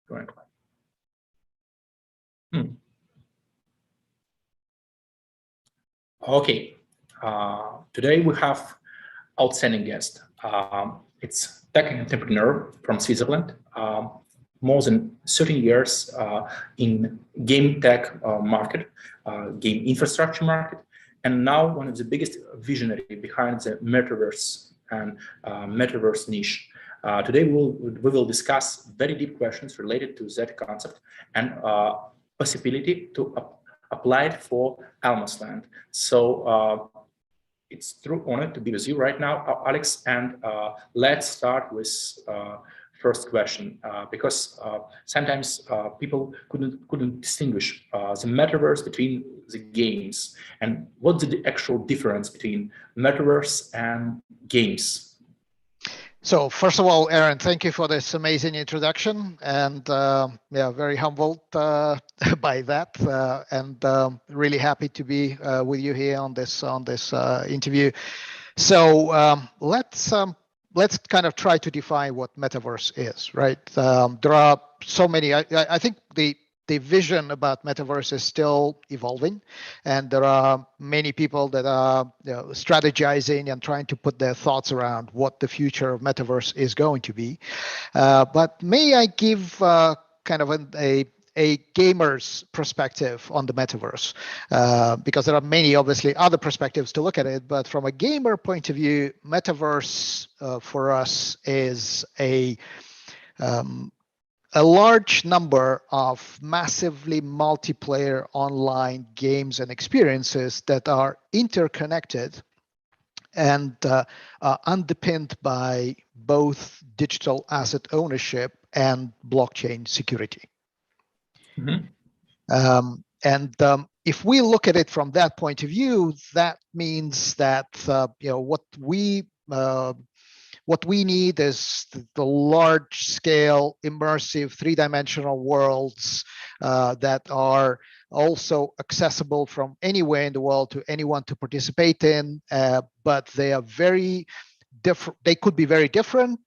currently. Okay, today we have outstanding guest. It's tech entrepreneur from Switzerland. More than 13 years in game tech market, game infrastructure market, and now one of the biggest visionary behind the metaverse and metaverse niche. Today we will discuss very deep questions related to that concept and possibility to apply it for ELMAS Land. So it's true honor to be with you right now, Alex, and let's start with first question, because sometimes people couldn't distinguish the metaverse between the games, and what's the actual difference between metaverse and games? So first of all, Aaron, thank you for this amazing introduction, and yeah, very humbled by that, and really happy to be with you here on this interview. So let's kind of try to define what metaverse is, right? There are so many. I think the vision about metaverse is still evolving, and there are many people that are strategizing and trying to put their thoughts around what the future of metaverse is going to be. But may I give kind of a gamer's perspective on the metaverse, because there are many, obviously, other perspectives to look at it. But from a gamer point of view, metaverse for us is a large number of massively multiplayer online games and experiences that are interconnected and underpinned by both digital asset ownership and blockchain security. Mm-hmm. If we look at it from that point of view, that means that what we need is the large-scale, immersive, three-dimensional worlds that are also accessible from anywhere in the world to anyone to participate in, but they are very different. They could be very different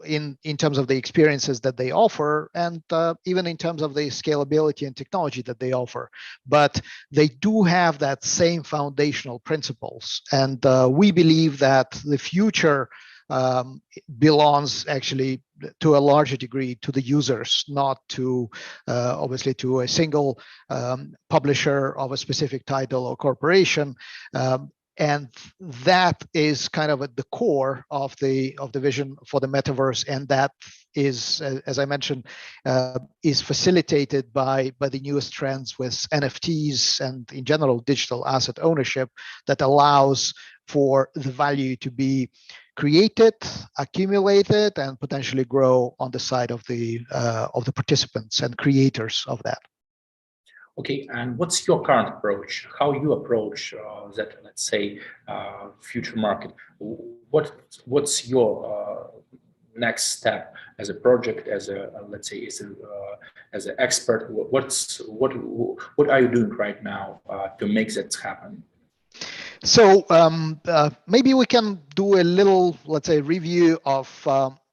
in terms of the experiences that they offer, and even in terms of the scalability and technology that they offer. But they do have that same foundational principles, and we believe that the future belongs actually to a larger degree to the users, not to obviously to a single publisher of a specific title or corporation. And that is kind of at the core of the vision for the metaverse, and that is, as I mentioned, is facilitated by the newest trends with NFTs and in general digital asset ownership that allows for the value to be created, accumulated, and potentially grow on the side of the participants and creators of that. Okay, and what's your current approach? How you approach that, let's say, future market? What's your next step as a project, as a let's say, as an expert? What are you doing right now to make that happen? So maybe we can do a little, let's say, review of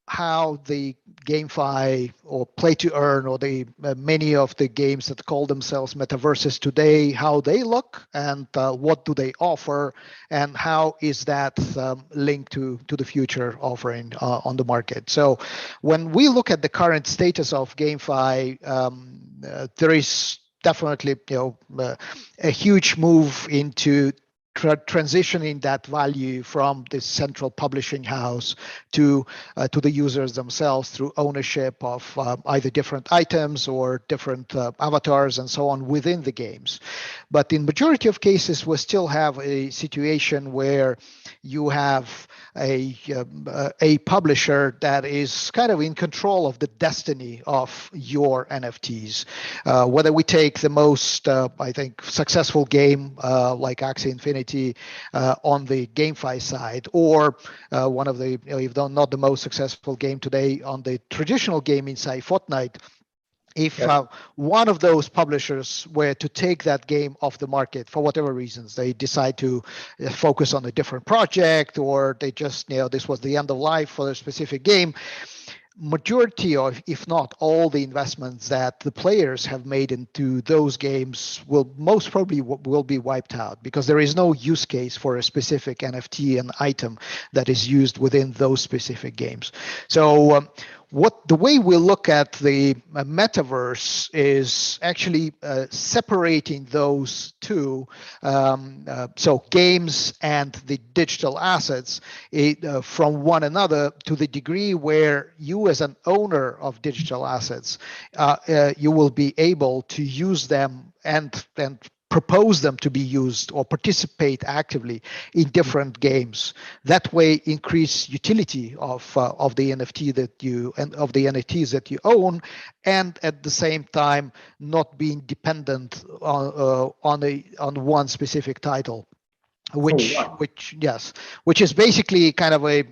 how the GameFi or play to earn or the many of the games that call themselves metaverses today, how they look and what do they offer, and how is that linked to the future offering on the market. So when we look at the current status of GameFi, there is definitely a huge move into transitioning that value from the central publishing house to the users themselves through ownership of either different items or different avatars and so on within the games. But in majority of cases, we still have a situation where you have a publisher that is kind of in control of the destiny of your NFTs. Whether we take the most, I think, successful game like Axie Infinity on the GameFi side, or one of the, if not the most successful game today on the traditional gaming side, Fortnite. If one of those publishers were to take that game off the market for whatever reasons, they decide to focus on a different project, or they just, this was the end of life for a specific game, majority of, if not all, the investments that the players have made into those games will most probably will be wiped out, because there is no use case for a specific NFT and item that is used within those specific games. So what the way we look at the metaverse is actually separating those two, so games and the digital assets, from one another, to the degree where you as an owner of digital assets, you will be able to use them and propose them to be used or participate actively in different games. That way, increase utility of the NFT that you and of the NFTs that you own, and at the same time not being dependent on one specific title. Which is basically kind of a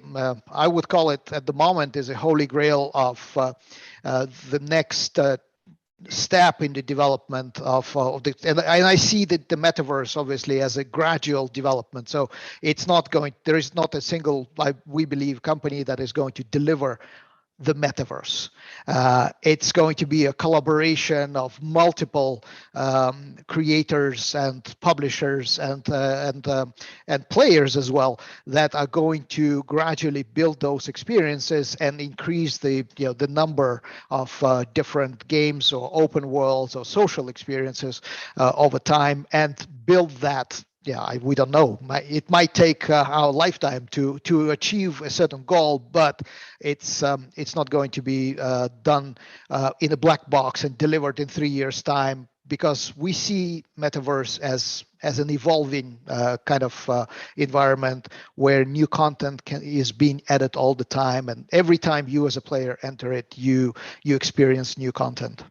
I would call it at the moment is a holy grail of the next step in the development of the, and I see that the metaverse obviously as a gradual development. So it's not going, there is not a single, we believe, company that is going to deliver the metaverse. It's going to be a collaboration of multiple creators and publishers and players as well, that are going to gradually build those experiences and increase the the number of different games or open worlds or social experiences over time, and build that. We don't know. It might take our lifetime to achieve a certain goal, but it's not going to be done in a black box and delivered in 3 years' time, because we see metaverse as an evolving kind of environment where new content is being added all the time, and every time you as a player enter it, you experience new content.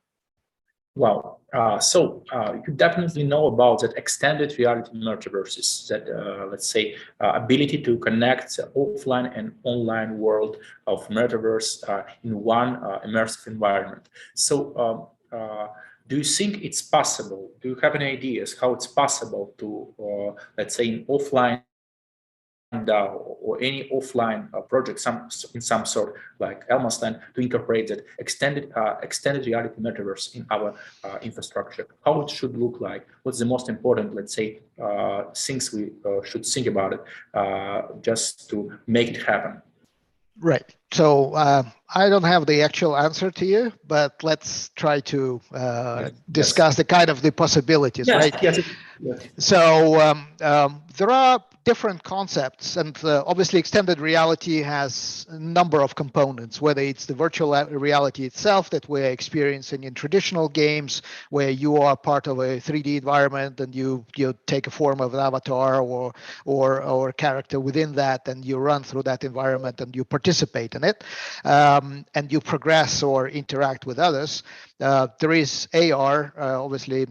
Wow. So you definitely know about that extended reality metaverses, that let's say ability to connect the offline and online world of metaverse in one immersive environment. So do you think it's possible? Do you have any ideas how it's possible to, let's say, in offline or any offline project, in some sort like ELMAS Land, to incorporate that extended reality metaverse in our infrastructure? How it should look like? What's the most important, let's say, things we should think about it just to make it happen? Right. So I don't have the actual answer to you, but let's try to discuss the kind of the possibilities, right? Yes. So there are different concepts, and obviously extended reality has a number of components, whether it's the virtual reality itself that we're experiencing in traditional games, where you are part of a 3D environment and you take a form of an avatar or character within that, and you run through that environment and you participate in it, and you progress or interact with others. There is AR, obviously,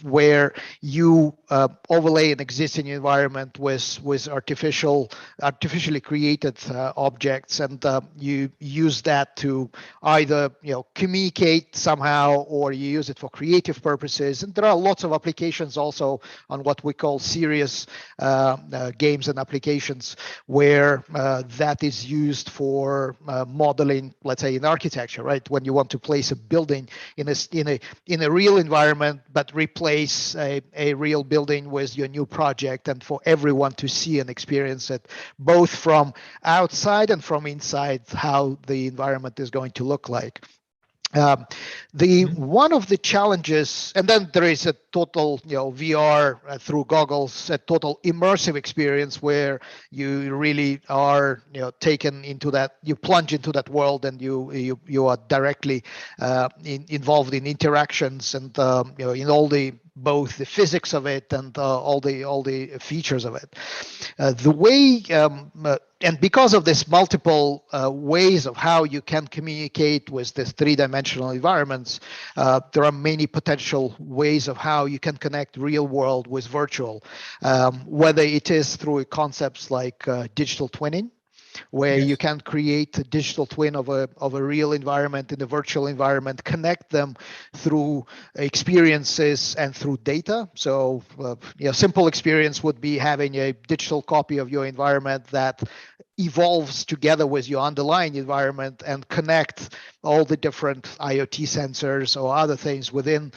where you overlay an existing environment with artificially created objects, and you use that to either communicate somehow, or you use it for creative purposes. And there are lots of applications also on what we call serious games and applications, where that is used for modeling, let's say in architecture, right? When you want to place a building in a real environment, but replace a real building with your new project, and for everyone to see and experience it, both from outside and from inside, how the environment is going to look like. One of the challenges, and then there is a total VR through goggles, a total immersive experience where you really are taken into that, you plunge into that world, and you are directly involved in interactions and in all the both the physics of it and all the features of it. The way and because of this multiple ways of how you can communicate with this three-dimensional environments, there are many potential ways of how you can connect real world with virtual, whether it is through concepts like digital twinning, where you can create a digital twin of a real environment in a virtual environment, connect them through experiences and through data. So simple experience would be having a digital copy of your environment that evolves together with your underlying environment and connects all the different IoT sensors or other things within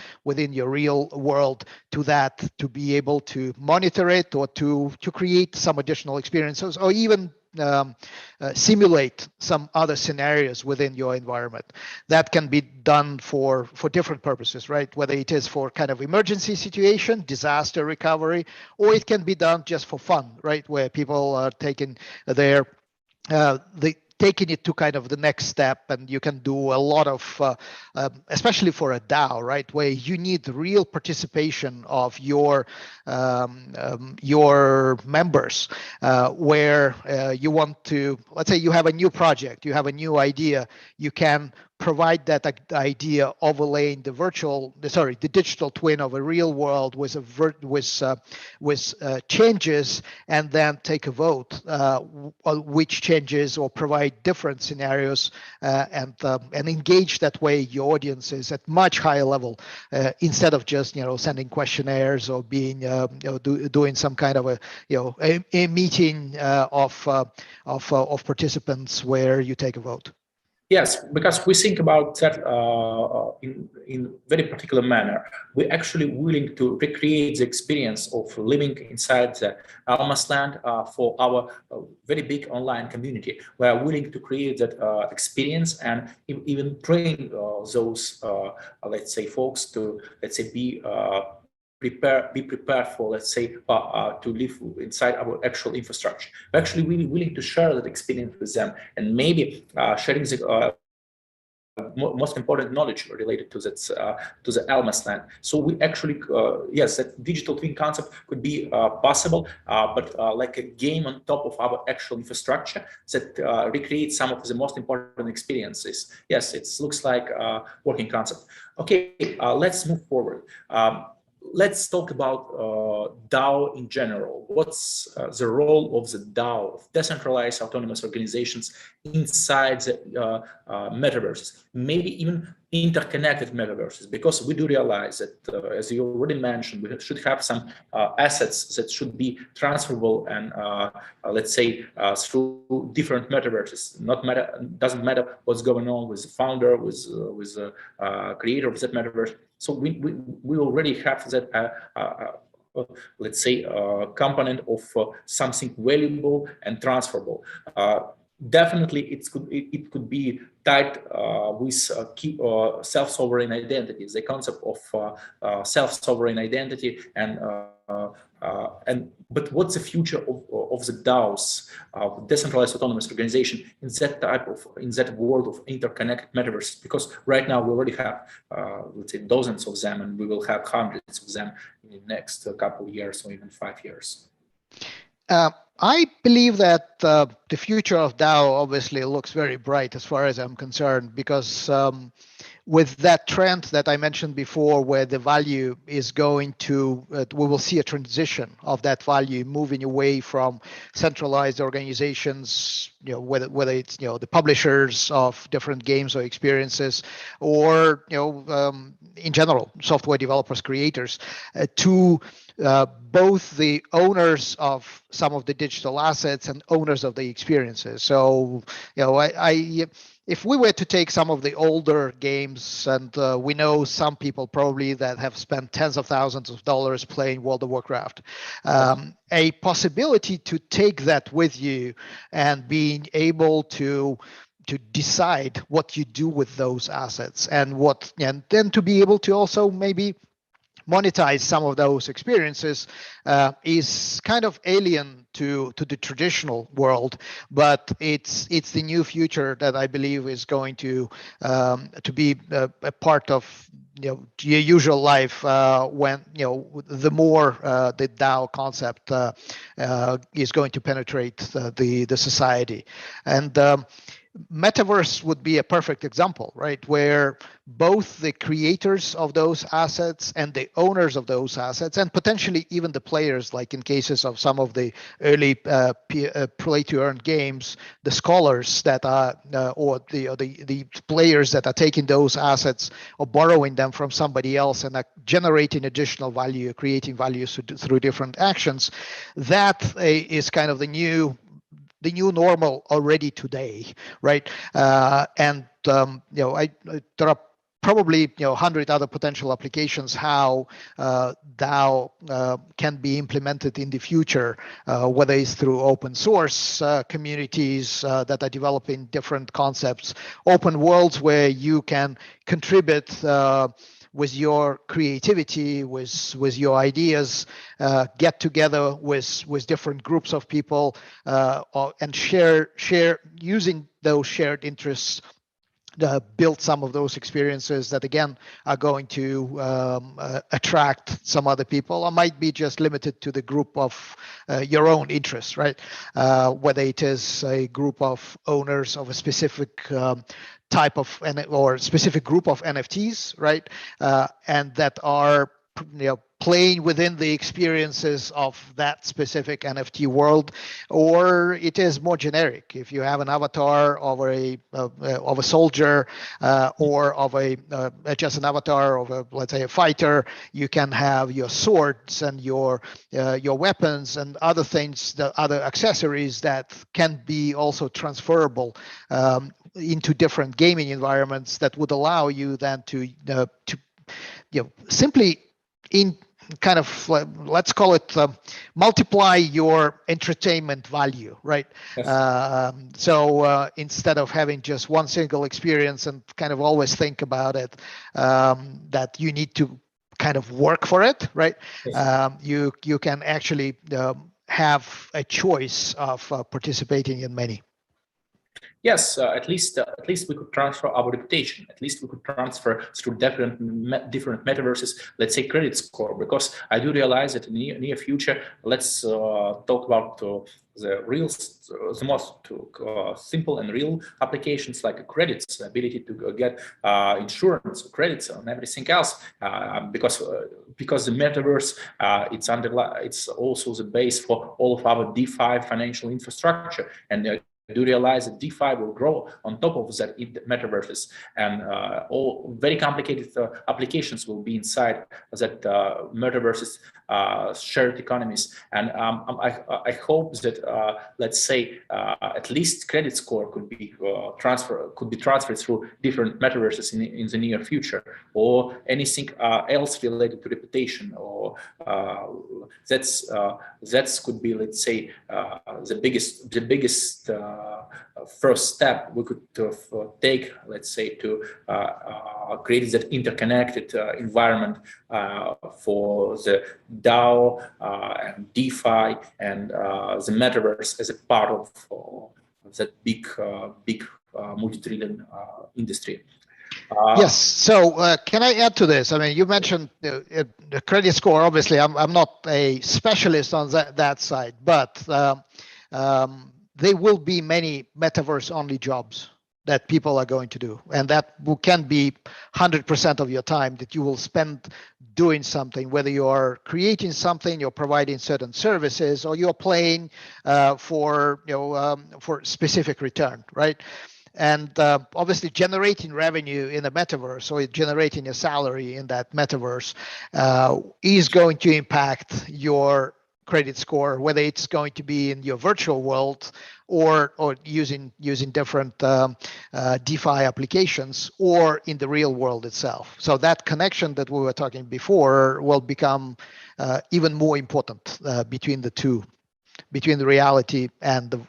your real world to that, to be able to monitor it or to create some additional experiences, or even simulate some other scenarios within your environment. That can be done for different purposes, right? Whether it is for kind of emergency situation, disaster recovery, or it can be done just for fun, right? Where people are taking their taking it to kind of the next step, and you can do a lot of, especially for a DAO, right, where you need real participation of your members, where you want to, let's say you have a new project, you have a new idea, you can provide that idea overlaying the digital twin of a real world with changes, and then take a vote which changes or provide different scenarios, and engage that way your audiences at much higher level, instead of just sending questionnaires or being doing some kind of a meeting of participants where you take a vote. Yes, because we think about that in very particular manner. We're actually willing to recreate the experience of living inside the ELMAS Land for our very big online community. We are willing to create that experience and even train those, let's say, folks to, let's say, be prepared for, let's say, to live inside our actual infrastructure. We're actually really willing to share that experience with them, and maybe sharing the most important knowledge related to that to the ELMAS Land. So we actually, yes, that digital twin concept could be possible, but like a game on top of our actual infrastructure that recreates some of the most important experiences. Yes, it looks like a working concept. Okay, let's move forward. Let's talk about DAO in general. What's the role of the DAO, of decentralized autonomous organizations, inside the metaverses, maybe even interconnected metaverses? Because we do realize that, as you already mentioned, we should have some assets that should be transferable and, let's say, through different metaverses. Doesn't matter what's going on with the founder, with the creator of that metaverse. So we already have that, let's say, component of something valuable and transferable. Definitely, it could be tied with self-sovereign identities. The concept of self-sovereign identity but what's the future of the DAOs, decentralized autonomous organization, in that world of interconnected metaverse? Because right now we already have, let's say, dozens of them, and we will have hundreds of them in the next couple of years or even 5 years. I believe that the future of DAO obviously looks very bright as far as I'm concerned, because with that trend that I mentioned before, where the value is going to, we will see a transition of that value moving away from centralized organizations, whether it's the publishers of different games or experiences, or in general software developers, creators, to both the owners of some of the digital assets and owners of the experiences. So, if we were to take some of the older games, and we know some people probably that have spent tens of thousands of dollars playing World of Warcraft, a possibility to take that with you and being able to decide what you do with those assets, and then to be able to also maybe monetize some of those experiences is kind of alien to the traditional world, but it's the new future that I believe is going to be a part of your usual life, when the more the DAO concept is going to penetrate the society. And Metaverse would be a perfect example, right? Where both the creators of those assets and the owners of those assets, and potentially even the players, like in cases of some of the early play-to-earn games, the scholars that are, or the players that are taking those assets or borrowing them from somebody else and are generating additional value, creating value through different actions, that is kind of the the new normal already today, right? There are probably 100 other potential applications how DAO can be implemented in the future, whether it's through open source communities that are developing different concepts, open worlds where you can contribute with your creativity, with your ideas, get together with different groups of people and share using those shared interests, build some of those experiences that again are going to attract some other people, or might be just limited to the group of your own interests, right? Whether it is a group of owners of a specific type of or specific group of NFTs, right? And that are playing within the experiences of that specific NFT world, or it is more generic. If you have an avatar of a soldier or of just an avatar of let's say a fighter, you can have your swords and your weapons and other things, the other accessories that can be also transferable into different gaming environments that would allow you then to simply in kind of let's call it multiply your entertainment value, right? Yes. So instead of having just one single experience and kind of always think about it, that you need to kind of work for it, right? Yes. You can actually have a choice of participating in many. Yes, at least we could transfer our reputation. At least we could transfer through different metaverses, let's say, credit score. Because I do realize that in the near future, let's talk about the most simple and real applications like credits, ability to get insurance, credits, and everything else. Because the metaverse, it's also the base for all of our DeFi financial infrastructure. And I do realize that DeFi will grow on top of that in the metaverses, and all very complicated applications will be inside that metaverses, shared economies. And I hope that let's say at least credit score could be transferred through different metaverses in the near future, or anything else related to reputation, or that could be, let's say, the biggest first step we could take, let's say, to create that interconnected environment for the DAO and DeFi and the metaverse as a part of that big multi-trillion industry. Yes. So can I add to this? I mean, you mentioned the credit score. Obviously, I'm not a specialist on that side, but there will be many metaverse-only jobs that people are going to do, and that can be 100% of your time that you will spend doing something, whether you are creating something, you're providing certain services, or you're playing for specific return, right? And obviously generating revenue in the metaverse, or generating a salary in that metaverse is going to impact your credit score, whether it's going to be in your virtual world or using different DeFi applications, or in the real world itself. So that connection that we were talking before will become even more important between the two, between the reality and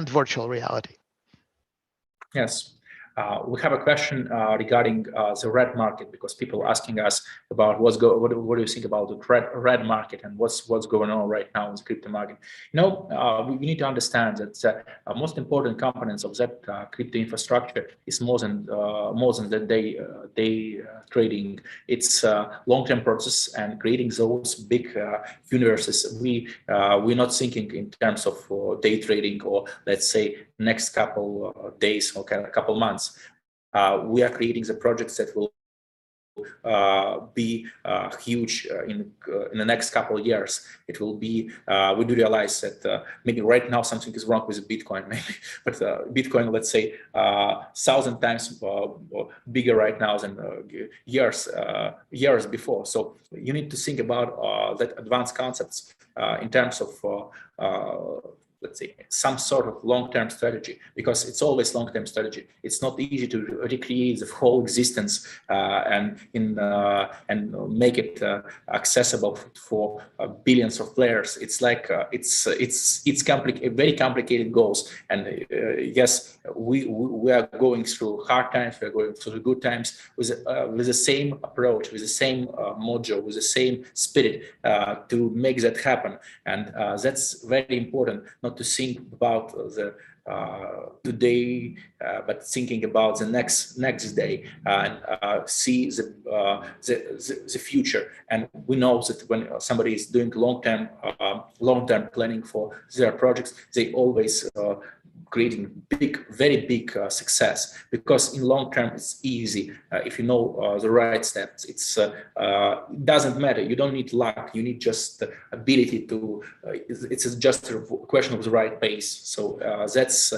virtual reality. Yes. We have a question regarding the red market, because people are asking us about what do you think about the red market, and what's going on right now in the crypto market. We need to understand that the most important components of that crypto infrastructure is more than the day trading. It's a long-term process, and creating those big universes. We're not thinking in terms of day trading, or let's say next couple days or a couple months. We are creating the projects that will be huge in the next couple of years. It will be. We do realize that maybe right now something is wrong with Bitcoin, maybe, but Bitcoin, let's say, 1,000 times bigger right now than years before. So you need to think about that advanced concepts in terms of let's say, some sort of long-term strategy, because it's always long-term strategy. It's not easy to recreate the whole existence and make it accessible for billions of players. It's like it's very complicated goals. And yes, we are going through hard times. We are going through good times with the same approach, with the same module, with the same spirit to make that happen. And that's very important, not to think about the today, but thinking about the next day and see the future. And we know that when somebody is doing long-term planning for their projects, they always creating very big success, because in long term it's easy if you know the right steps. It doesn't matter. You don't need luck. You need just the ability to. It's just a question of the right pace. So that's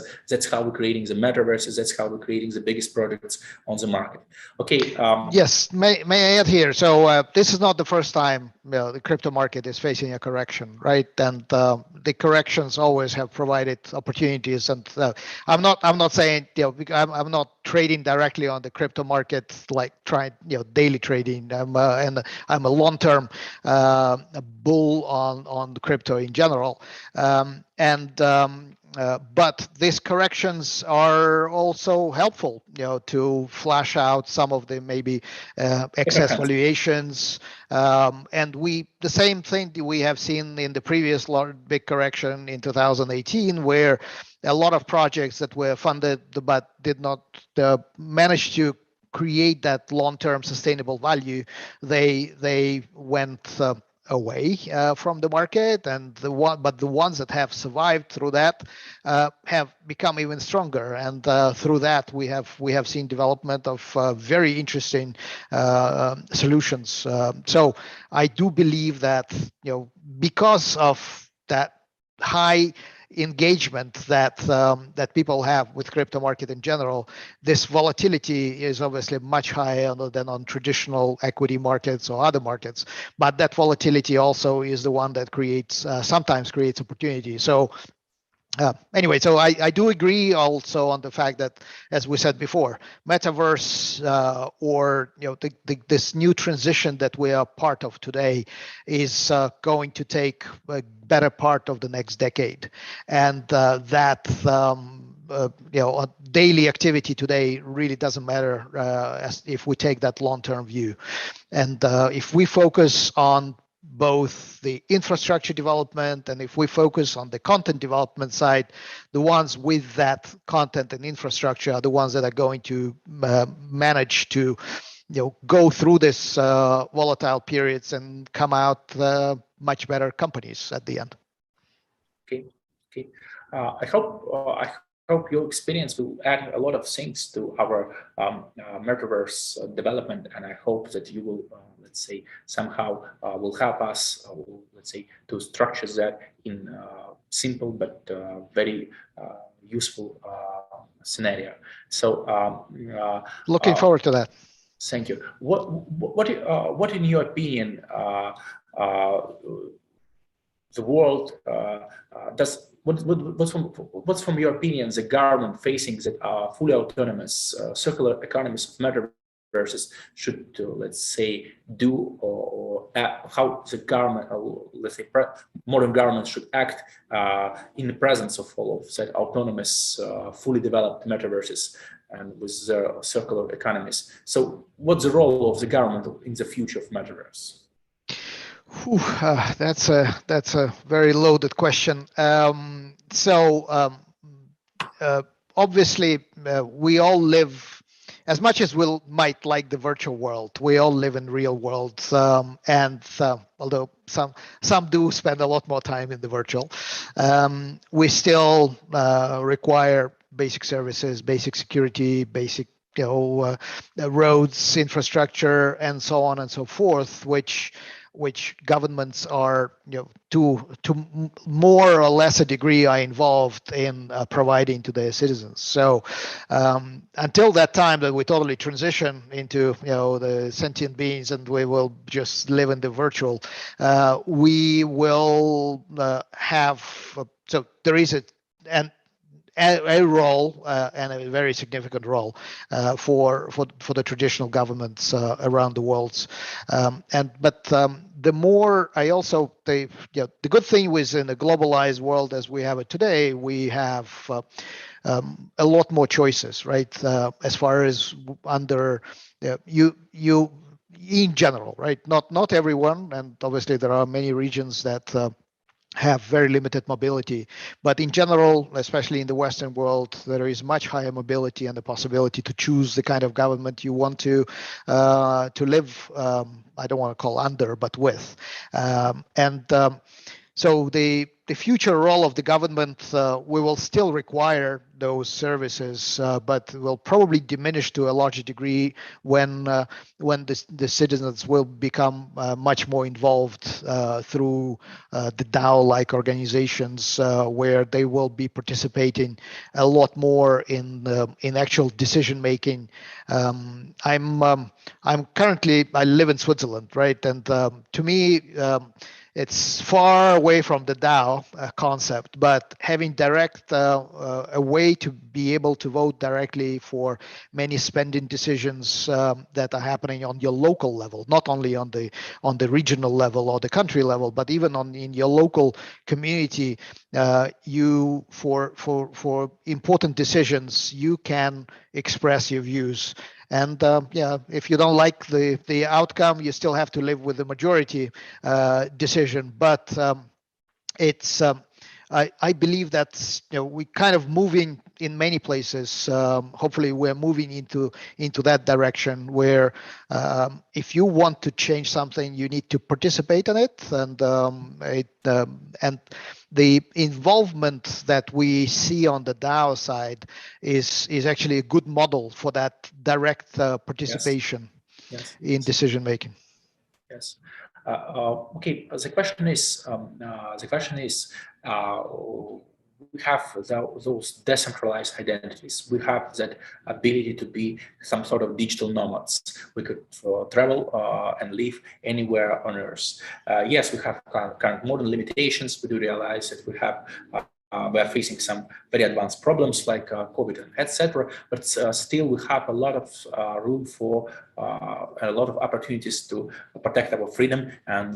how we're creating the metaverses. That's how we're creating the biggest projects on the market. Okay. Yes. May I add here? So this is not the first time the crypto market is facing a correction, right? And the corrections always have provided opportunities. And I'm not saying I'm not trading directly on the crypto market, like trying daily trading. I'm a long-term bull on the crypto in general, but these corrections are also helpful, to flash out some of the maybe excess valuations. And the same thing that we have seen in the previous big correction in 2018, where a lot of projects that were funded but did not manage to create that long-term sustainable value, they went away from the market, and the ones that have survived through that have become even stronger, and through that we have seen development of very interesting solutions. So I do believe that because of that high engagement that people have with crypto market in general, this volatility is obviously much higher than on traditional equity markets or other markets. But that volatility also is the one that sometimes creates opportunity. So anyway, so I do agree also on the fact that, as we said before, metaverse or this new transition that we are part of today is going to take a better part of the next decade, and daily activity today really doesn't matter if we take that long-term view, and if we focus on both the infrastructure development and if we focus on the content development side, the ones with that content and infrastructure are the ones that are going to manage to go through this volatile periods and come out much better companies at the end. Okay. I hope your experience will add a lot of things to our metaverse development, and I hope that you will, let's say, somehow will help us, let's say, to structure that in simple but very useful scenario. So looking forward to that. Thank you. What in your opinion the world does? What's from your opinion the government facing that fully autonomous circular economies of metaverses should, let's say, do, or how the government, let's say, modern governments should act in the presence of all of that autonomous, fully developed metaverses and with their circular economies? So, what's the role of the government in the future of metaverse? That's a very loaded question. Obviously, we all live, as much as we might like the virtual world, we all live in real worlds, and although some do spend a lot more time in the virtual, we still require basic services, basic security, basic roads, infrastructure, and so on and so forth, which which governments are, to more or less a degree, are involved in providing to their citizens. So until that time that we totally transition into the sentient beings and we will just live in the virtual, we will have so there is a role and a very significant role for the traditional governments around the world. But the more the good thing was, in a globalized world as we have it today, we have a lot more choices, right? As far as under you in general, right? Not everyone, and obviously there are many regions that have very limited mobility, but in general, especially in the Western world, there is much higher mobility and the possibility to choose the kind of government you want to live. I don't want to call under, but with, so the future role of the government, we will still require those services, but will probably diminish to a larger degree when the citizens will become much more involved through the DAO-like organizations, where they will be participating a lot more in actual decision making. I'm currently, I live in Switzerland, right, and to me. It's far away from the DAO concept, but having a way to be able to vote directly for many spending decisions that are happening on your local level, not only on the regional level or the country level, but even in your local community, you for important decisions you can express your views. And if you don't like the outcome, you still have to live with the majority decision. But I believe that we kind of moving in many places. Hopefully, we're moving into that direction where if you want to change something, you need to participate in it, and the involvement that we see on the DAO side is actually a good model for that direct participation in decision making. Yes. Okay. The question is, we have those decentralized identities. We have that ability to be some sort of digital nomads. We could travel and live anywhere on Earth. Yes, we have kind of modern limitations. We do realize that we are facing some very advanced problems like COVID, etc. But still, we have a lot of room for a lot of opportunities to protect our freedom and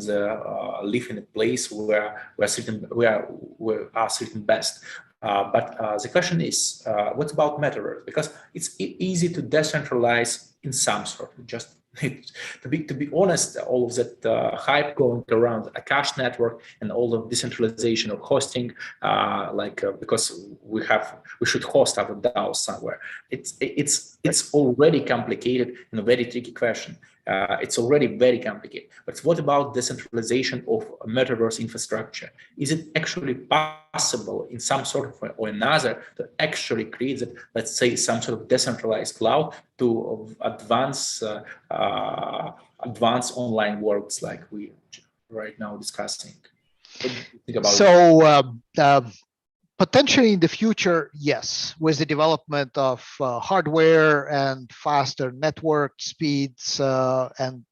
live in a place where we are sitting best. But the question is, what about Metaverse? Because it's easy to decentralize in some sort. Just to be honest, all of that hype going around a cash network and all the decentralization of hosting, because we should host our DAO somewhere. It's already complicated and a very tricky question. It's already very complicated. But what about decentralization of Metaverse infrastructure? Is it actually possible in some sort of way or another to actually create, let's say, some sort of decentralized cloud to advance online worlds like we right now discussing? What do you think about it? Potentially in the future, yes, with the development of hardware and faster network speeds and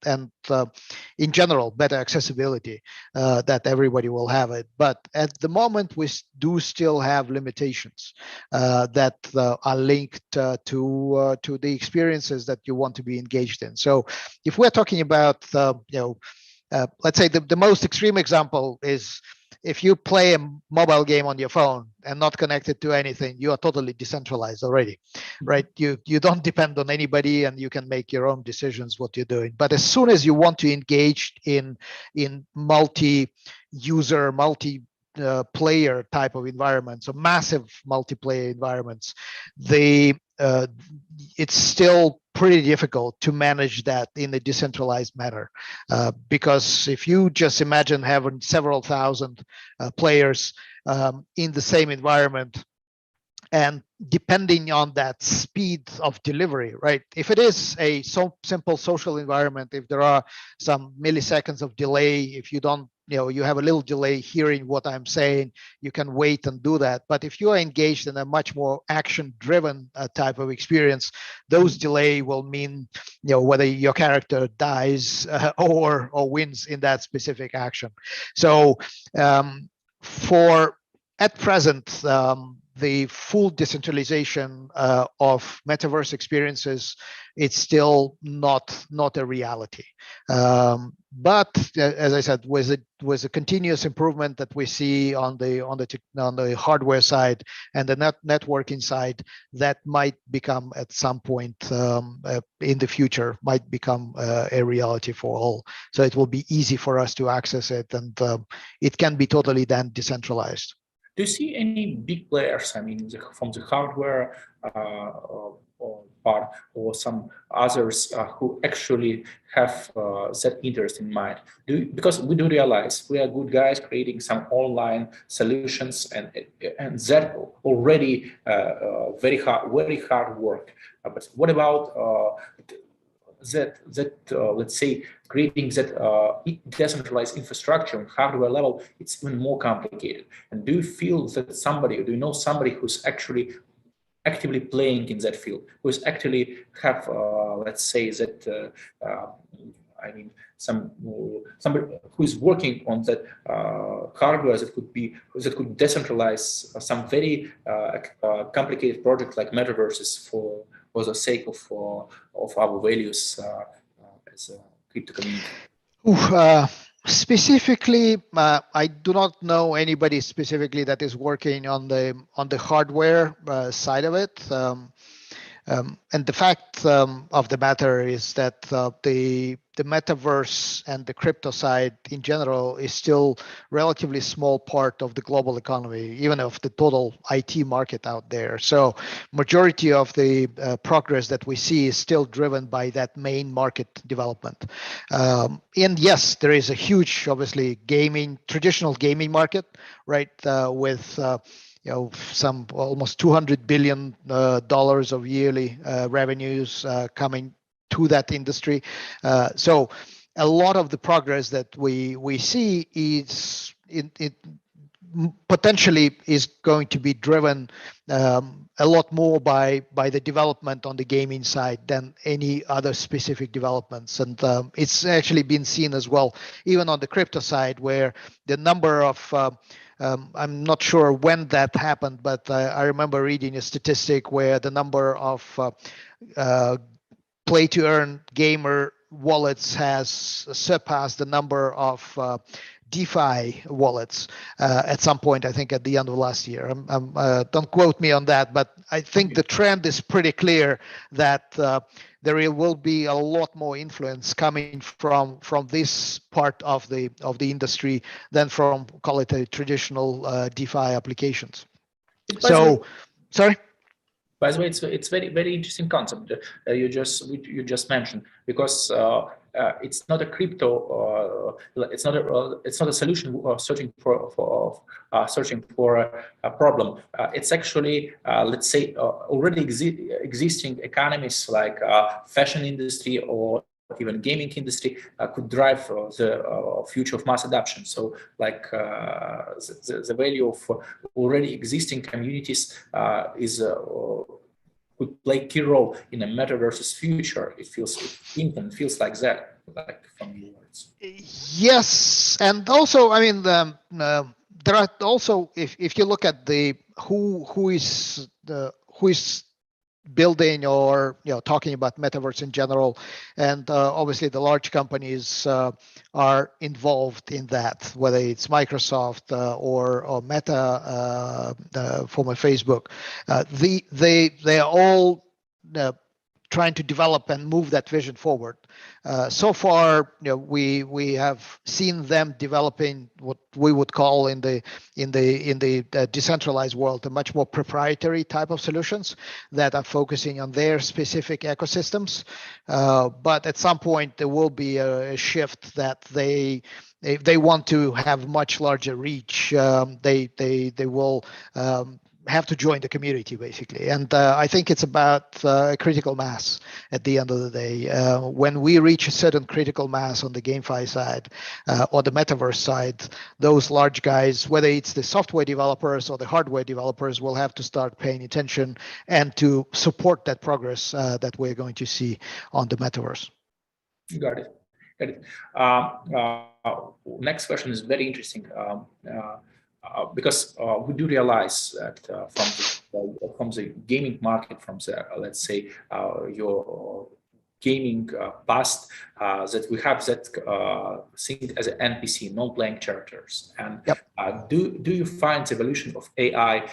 in general better accessibility, that everybody will have it. But at the moment, we do still have limitations that are linked to the experiences that you want to be engaged in. So, if we're talking about let's say the most extreme example is, if you play a mobile game on your phone and not connected to anything, you are totally decentralized already, right? You don't depend on anybody and you can make your own decisions what you're doing. But as soon as you want to engage in multi-user, player type of environments, or massive multiplayer environments, it's still pretty difficult to manage that in a decentralized manner, because if you just imagine having several thousand players in the same environment, and depending on that speed of delivery, right? If it is a simple social environment, if there are some milliseconds of delay, if you don't, you have a little delay hearing what I'm saying, you can wait and do that. But if you are engaged in a much more action-driven type of experience, those delay will mean, whether your character dies or wins in that specific action. So for at present, the full decentralization of metaverse experiences, it's still not a reality. But as I said, with a continuous improvement that we see on the hardware side and the networking side, that might become at some point in the future might become a reality for all. So it will be easy for us to access it, and it can be totally then decentralized. Do you see any big players, I mean, from the hardware or part, or some others who actually have that interest in mind? Because we do realize we are good guys creating some online solutions, and that already very hard work. But what about that let's say creating that decentralized infrastructure on hardware level? It's even more complicated. And do you feel that do you know somebody who's actually actively playing in that field, who's actually have let's say that I mean somebody who is working on that hardware that could decentralize some very complicated project like metaverses for the sake of our values as a crypto community? Specifically, I do not know anybody specifically that is working on the hardware side of it. And the fact of the matter is that the metaverse and the crypto side in general is still relatively small part of the global economy, even of the total IT market out there. So majority of the progress that we see is still driven by that main market development. And yes, there is a huge, obviously, traditional gaming market, right, with some almost $200 billion of yearly revenues coming to that industry. So a lot of the progress that we see is it potentially is going to be driven a lot more by the development on the gaming side than any other specific developments. And it's actually been seen as well, even on the crypto side, where the number of I'm not sure when that happened, but I remember reading a statistic where the number of play-to-earn gamer wallets has surpassed the number of DeFi wallets at some point, I think at the end of last year. Don't quote me on that, but I think the trend is pretty clear that there will be a lot more influence coming from this part of the industry than from, call it, a traditional DeFi applications. So, sorry. By the way, it's very interesting concept you just mentioned, because it's not a crypto, it's not a solution searching for a problem. It's actually let's say already existing economies like fashion industry or even gaming industry could drive the future of mass adoption. So like the value of already existing communities is could play a key role in a metaverse's future. It feels like that, like from your words. Yes, and also, I mean, there are also, if you look at the who is building or talking about metaverse in general, and obviously the large companies are involved in that, whether it's Microsoft or Meta, former Facebook. They are all trying to develop and move that vision forward. So far, we have seen them developing what we would call in the decentralized world a much more proprietary type of solutions that are focusing on their specific ecosystems. But at some point, there will be a shift that if they want to have much larger reach, they will have to join the community basically. And I think it's about critical mass at the end of the day. When we reach a certain critical mass on the GameFi side or the metaverse side, those large guys, whether it's the software developers or the hardware developers, will have to start paying attention and to support that progress that we're going to see on the metaverse. Got it. Got it. Next question is very interesting. Because we do realize that from the gaming market, from the let's say your gaming past, that we have that thing as an NPC, non-playing characters. And yep. Do you find the evolution of AI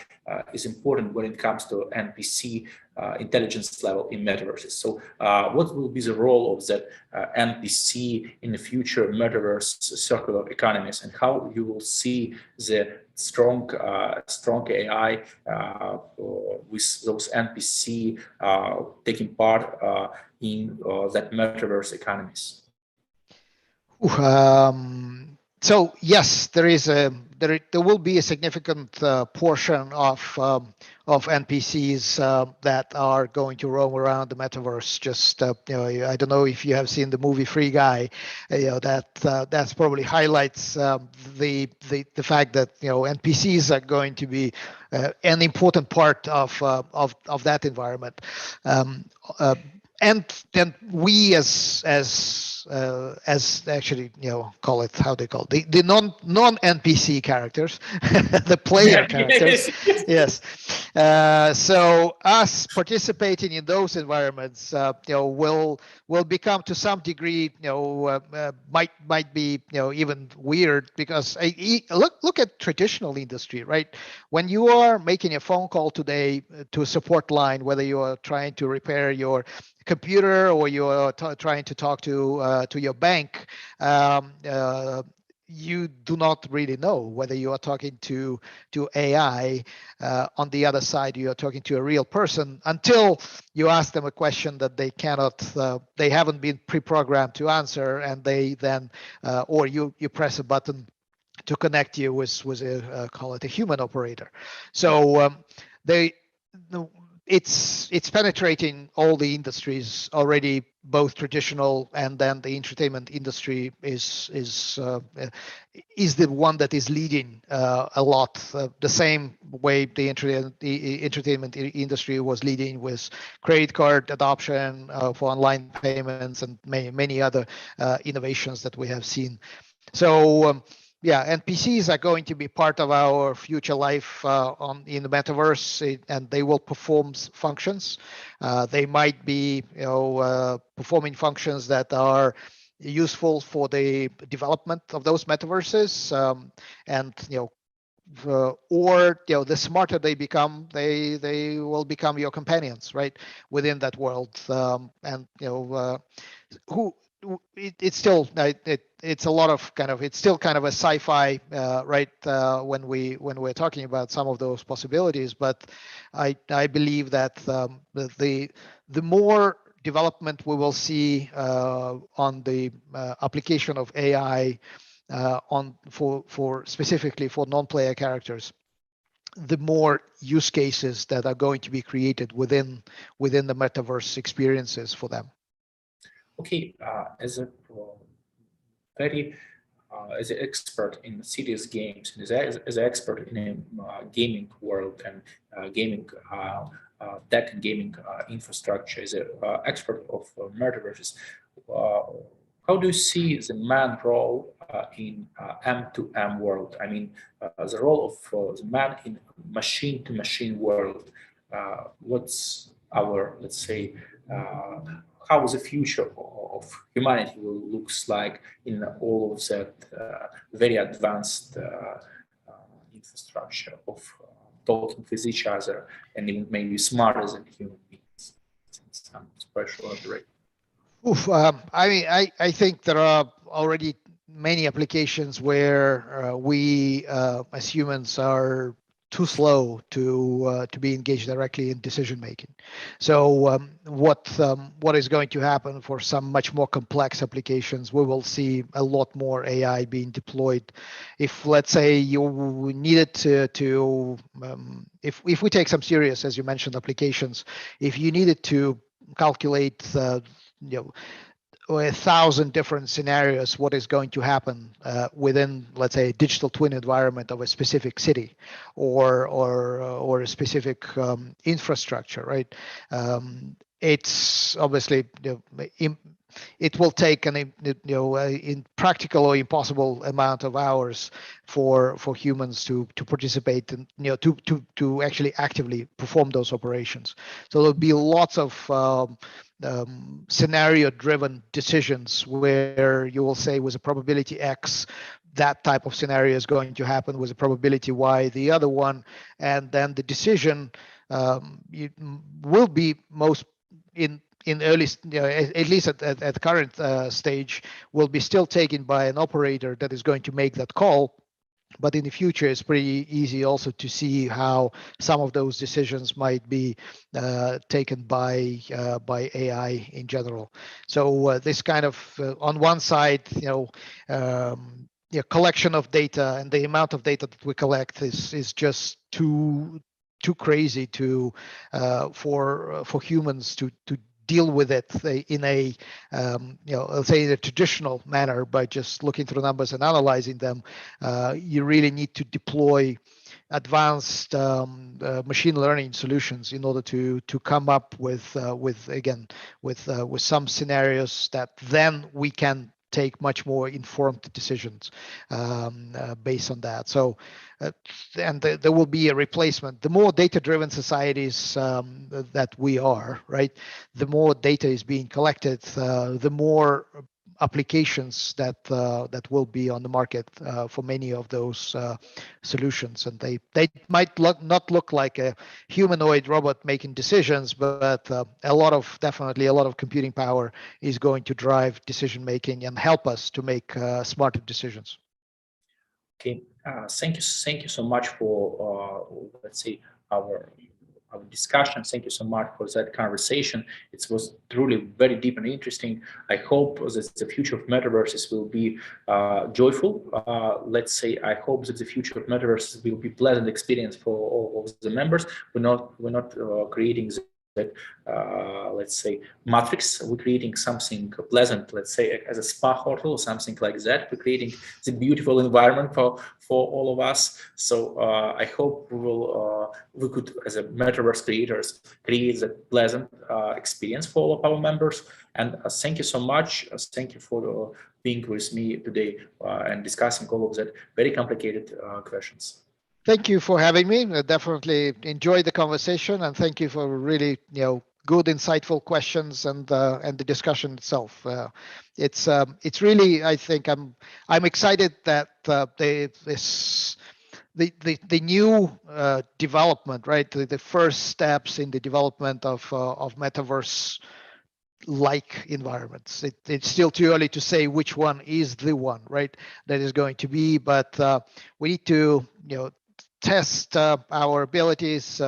is important when it comes to NPC intelligence level in metaverses? So what will be the role of that NPC in the future metaverse circular economies, and how you will see the strong AI with those NPC taking part in that metaverse economies? So yes, there will be a significant portion of NPCs that are going to roam around the metaverse. Just I don't know if you have seen the movie Free Guy. That's probably highlights the fact that NPCs are going to be an important part of that environment. And then we as actually call it, how they call it, the non NPC characters, the player characters. Yes. So us participating in those environments, will become to some degree, might be even weird, because look at traditional industry, right? When you are making a phone call today to a support line, whether you are trying to repair your computer or you're trying to talk to your bank, you do not really know whether you are talking to AI. On the other side, you are talking to a real person until you ask them a question that they haven't been pre-programmed to answer, and they then, or you press a button to connect you with call it a human operator. So it's penetrating all the industries already, both traditional, and then the entertainment industry is the one that is leading a lot, the same way the entertainment industry was leading with credit card adoption for online payments and many other innovations that we have seen. So yeah, NPCs are going to be part of our future life in the metaverse, and they will perform functions. They might be, performing functions that are useful for the development of those metaverses, and or the smarter they become, they will become your companions, right, within that world. And it's still it's a lot of it's still kind of a sci-fi, right, when we're talking about some of those possibilities. But I believe that the more development we will see on the application of AI for specifically for non-player characters, the more use cases that are going to be created within the metaverse experiences for them. Okay, as an expert in serious games, as an expert in a gaming world and gaming tech and gaming infrastructure, as an expert of metaverses, how do you see the man role in M2M world? I mean, the role of the man in machine-to-machine world. What's our, let's say, how the future of humanity will looks like in all of that very advanced infrastructure of talking with each other, and even maybe smarter than human beings in some special way. I mean, I think there are already many applications where we as humans are too slow to be engaged directly in decision making. So what is going to happen for some much more complex applications? We will see a lot more AI being deployed. If let's say you needed to if we take some serious, as you mentioned, applications, if you needed to calculate you know 1,000 different scenarios what is going to happen within, let's say, a digital twin environment of a specific city or a specific infrastructure, right? It's obviously it will take an in practical or impossible amount of hours for humans to participate and to actually actively perform those operations. So there'll be lots of scenario-driven decisions where you will say with a probability X, that type of scenario is going to happen, with a probability Y, the other one, and then the decision will be most in early, at least at the current stage, will be still taken by an operator that is going to make that call. But in the future, it's pretty easy also to see how some of those decisions might be taken by AI in general. So this kind of, on one side, collection of data and the amount of data that we collect is just too crazy to for humans to deal with it in a let's say in a traditional manner by just looking through numbers and analyzing them. You really need to deploy advanced machine learning solutions in order to come up with some scenarios that then we can take much more informed decisions based on that. So, and there will be a replacement. The more data-driven societies that we are, right, the more data is being collected, the more applications that will be on the market for many of those solutions, and they might not look like a humanoid robot making decisions, but definitely a lot of computing power is going to drive decision making and help us to make smarter decisions. Okay, thank you so much for let's say our discussion. Thank you so much for that conversation. It was truly very deep and interesting. I hope that the future of metaverses will be joyful. Let's say I hope that the future of metaverses will be pleasant experience for all of the members. We're not creating that let's say matrix. We're creating something pleasant, let's say as a spa hotel or something like that. We're creating the beautiful environment for all of us. So I hope we could, as a metaverse creators, create that pleasant experience for all of our members. And thank you so much. Thank you for being with me today and discussing all of that very complicated questions. Thank you for having me. I definitely enjoyed the conversation, and thank you for really, good, insightful questions and the discussion itself. It's really, I think I'm excited that the new development, right? The first steps in the development of metaverse like environments. It's still too early to say which one is the one, right? That is going to be, but we need to, test our abilities,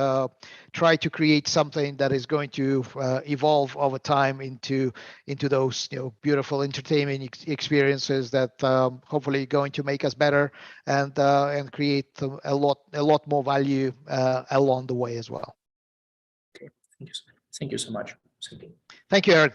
try to create something that is going to evolve over time into those beautiful entertainment experiences that hopefully going to make us better and create a lot more value along the way as well. Okay, thank you so much. Thank you, Aaron.